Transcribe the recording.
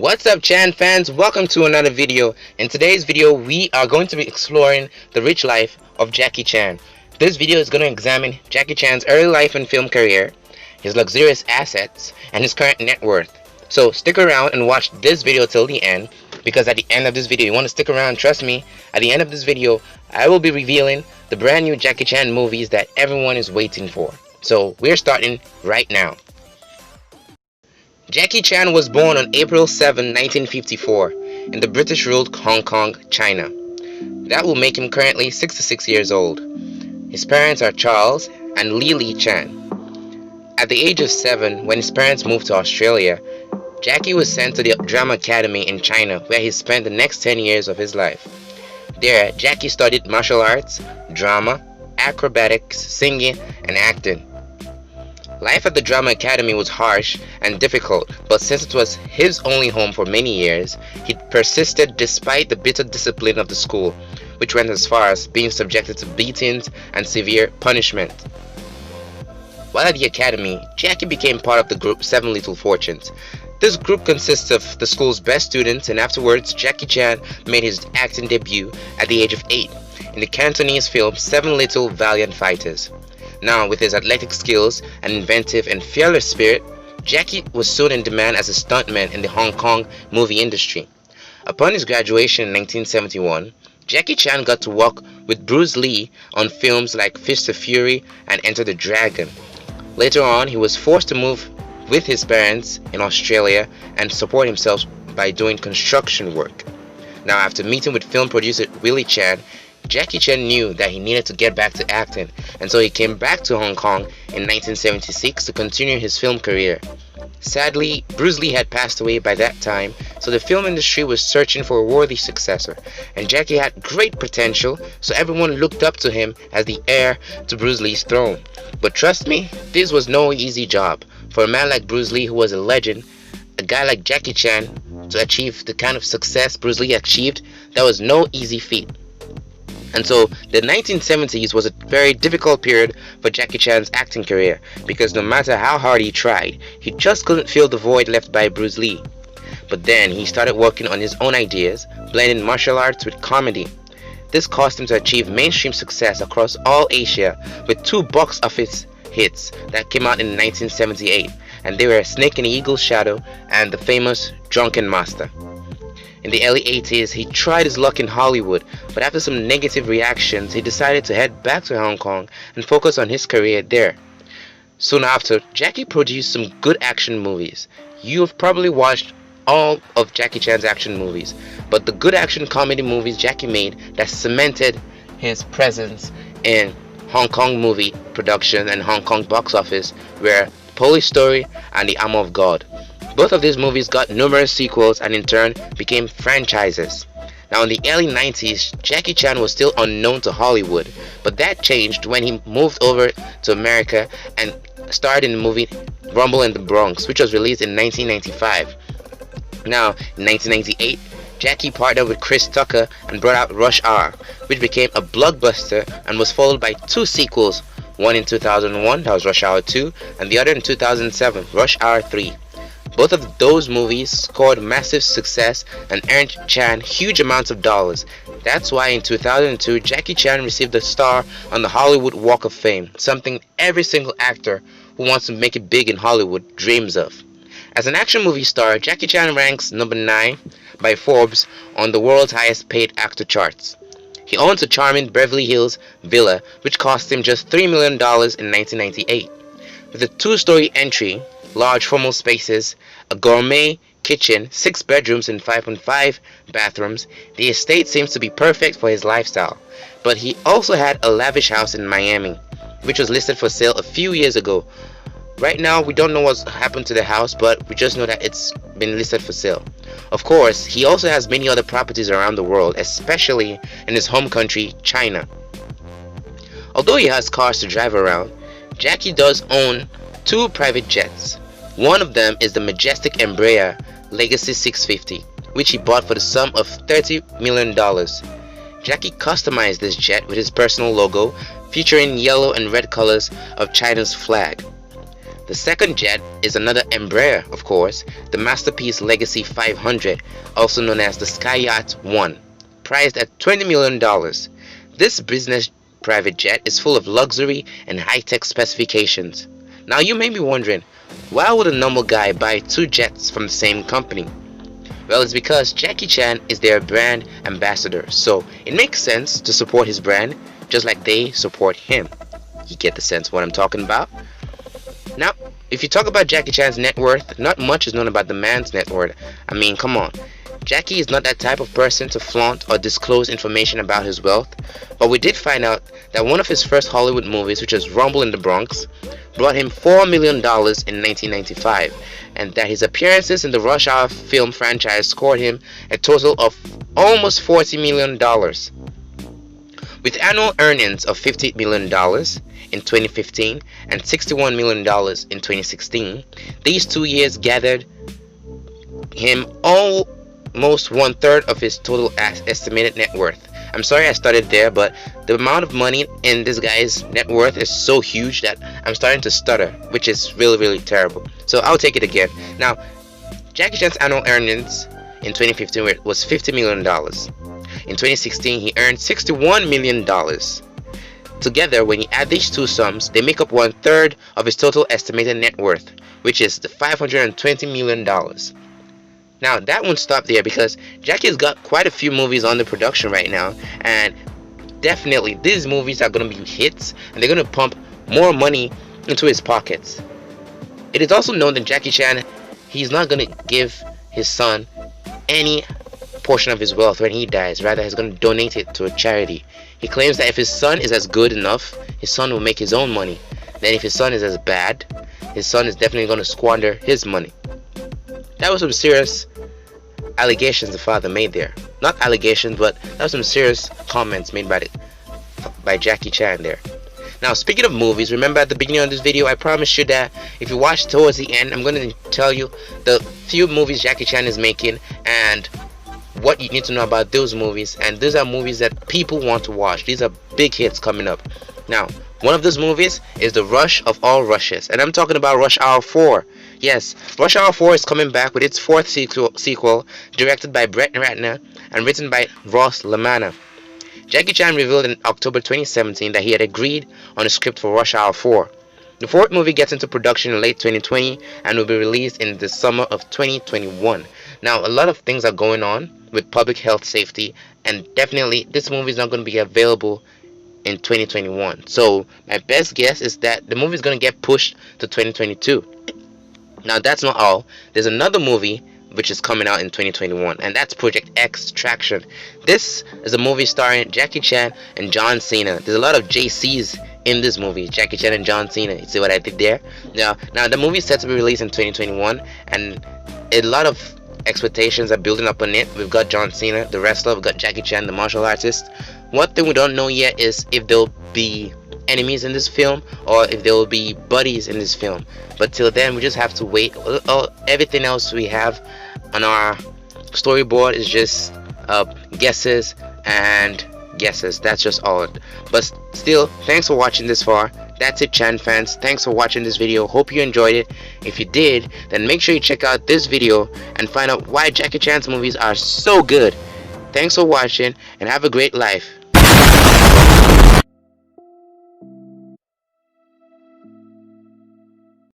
What's up, Chan fans? Welcome to another video. In today's video, we are going to be exploring the rich life of Jackie Chan. This video is going to examine Jackie Chan's early life and film career, his luxurious assets, and his current net worth. So stick around and watch this video till the end, because at the end of this video, you want to stick around, trust me, at the end of this video, I will be revealing the brand new Jackie Chan movies that everyone is waiting for. So we're starting right now. Jackie Chan was born on April 7, 1954 in the British-ruled Hong Kong, China. That will make him currently 66 years old. His parents are Charles and Lily Chan. At the age of 7, when his parents moved to Australia, Jackie was sent to the Drama Academy in China, where he spent the next 10 years of his life. There, Jackie studied martial arts, drama, acrobatics, singing, and acting. Life at the Drama Academy was harsh and difficult, but since it was his only home for many years, he persisted despite the bitter discipline of the school, which went as far as being subjected to beatings and severe punishment. While at the academy, Jackie became part of the group Seven Little Fortunes. This group consists of the school's best students, and afterwards Jackie Chan made his acting debut at the age of 8 in the Cantonese film Seven Little Valiant Fighters. Now, with his athletic skills and inventive and fearless spirit, Jackie was soon in demand as a stuntman in the Hong Kong movie industry. Upon his graduation in 1971, Jackie Chan got to work with Bruce Lee on films like Fist of Fury and Enter the Dragon. Later on, he was forced to move with his parents in Australia and support himself by doing construction work. Now, after meeting with film producer Willie Chan, Jackie Chan knew that he needed to get back to acting, and so he came back to Hong Kong in 1976 to continue his film career. Sadly, Bruce Lee had passed away by that time, so the film industry was searching for a worthy successor, and Jackie had great potential, so everyone looked up to him as the heir to Bruce Lee's throne. But trust me, this was no easy job. For a man like Bruce Lee, who was a legend, a guy like Jackie Chan, to achieve the kind of success Bruce Lee achieved, that was no easy feat. And so the 1970s was a very difficult period for Jackie Chan's acting career, because no matter how hard he tried, he just couldn't fill the void left by Bruce Lee. But then he started working on his own ideas, blending martial arts with comedy. This caused him to achieve mainstream success across all Asia with 2 box office hits that came out in 1978, and they were Snake and the Eagle's Shadow and the famous Drunken Master. In the early 80s, he tried his luck in Hollywood, but after some negative reactions, he decided to head back to Hong Kong and focus on his career there. Soon after, Jackie produced some good action movies. You have probably watched all of Jackie Chan's action movies, but the good action comedy movies Jackie made that cemented his presence in Hong Kong movie production and Hong Kong box office were Police Story and The Armor of God. Both of these movies got numerous sequels and in turn became franchises. Now, in the early 90s, Jackie Chan was still unknown to Hollywood, but that changed when he moved over to America and starred in the movie Rumble in the Bronx, which was released in 1995. Now, in 1998, Jackie partnered with Chris Tucker and brought out Rush Hour, which became a blockbuster and was followed by 2 sequels, one in 2001, that was Rush Hour 2, and the other in 2007, Rush Hour 3. Both of those movies scored massive success and earned Chan huge amounts of dollars. That's why in 2002, Jackie Chan received a star on the Hollywood Walk of Fame, something every single actor who wants to make it big in Hollywood dreams of. As an action movie star, Jackie Chan ranks number 9 by Forbes on the world's highest paid actor charts. He owns a charming Beverly Hills villa, which cost him just $3 million in 1998. With a 2-story entry, large formal spaces, a gourmet kitchen, 6 bedrooms and 5.5 bathrooms, the estate seems to be perfect for his lifestyle. But he also had a lavish house in Miami, which was listed for sale a few years ago. Right now, we don't know what's happened to the house, but we just know that it's been listed for sale. Of course, he also has many other properties around the world, especially in his home country, China. Although he has cars to drive around, Jackie does own 2 private jets. One of them is the majestic Embraer Legacy 650, which he bought for the sum of $30 million. Jackie customized this jet with his personal logo, featuring yellow and red colors of China's flag. The second jet is another Embraer, of course, the Masterpiece Legacy 500, also known as the Sky Yacht 1, priced at $20 million. This business private jet is full of luxury and high-tech specifications. Now you may be wondering, why would a normal guy buy two jets from the same company? Well, it's because Jackie Chan is their brand ambassador, so it makes sense to support his brand just like they support him. You get the sense of what I'm talking about? Now, if you talk about Jackie Chan's net worth, not much is known about the man's net worth. I mean, come on. Jackie is not that type of person to flaunt or disclose information about his wealth, but we did find out that one of his first Hollywood movies, which was Rumble in the Bronx, brought him $4 million in 1995, and that his appearances in the Rush Hour film franchise scored him a total of almost $40 million. With annual earnings of $50 million in 2015 and $61 million in 2016, these 2 years gathered him almost 1/3 of his total estimated net worth. I'm sorry I started there, but the amount of money in this guy's net worth is so huge that I'm starting to stutter, which is really terrible. So I'll take it again. Now, Jackie Chan's annual earnings in 2015 was $50 million. In 2016, he earned $61 million. Together, when you add these two sums, they make up 1/3 of his total estimated net worth, which is the $520 million. Now, that won't stop there because Jackie has got quite a few movies on the production right now, and definitely these movies are going to be hits, and they're going to pump more money into his pockets. It is also known that Jackie Chan, he's not going to give his son any portion of his wealth when he dies. Rather, he's going to donate it to a charity. He claims that if his son is as good enough, his son will make his own money. Then if his son is as bad, his son is definitely going to squander his money. That was some serious allegations the father made there. Not allegations, but that was some serious comments made by Jackie Chan there. Now, speaking of movies, remember at the beginning of this video, I promised you that if you watch towards the end, I'm going to tell you the few movies Jackie Chan is making and what you need to know about those movies. And these are movies that people want to watch. These are big hits coming up. Now, one of those movies is the Rush of all rushes, and I'm talking about Rush Hour 4. Yes, Rush Hour 4 is coming back with its fourth sequel, directed by Brett Ratner and written by Ross LaManna. Jackie Chan revealed in October 2017 that he had agreed on a script for Rush Hour 4. The fourth movie gets into production in late 2020 and will be released in the summer of 2021. Now, a lot of things are going on with public health safety, and definitely this movie is not going to be available in 2021. So my best guess is that the movie is going to get pushed to 2022. Now, that's not all. There's another movie which is coming out in 2021, and that's Project X Traction. This is a movie starring Jackie Chan and John Cena. There's a lot of JCs in this movie, Jackie Chan and John Cena. You see what I did there? Now the movie is set to be released in 2021, and a lot of expectations are building up on it. We've got John Cena, the wrestler. We've got Jackie Chan, the martial artist. One thing we don't know yet is if there'll be enemies in this film or if there will be buddies in this film. But till then, we just have to wait. Everything else we have on our storyboard is just guesses and guesses. That's just all. But still, thanks for watching this far. That's it, Chan fans. Thanks for watching this video. Hope you enjoyed it. If you did, then make sure you check out this video and find out why Jackie Chan's movies are so good. Thanks for watching and have a great life.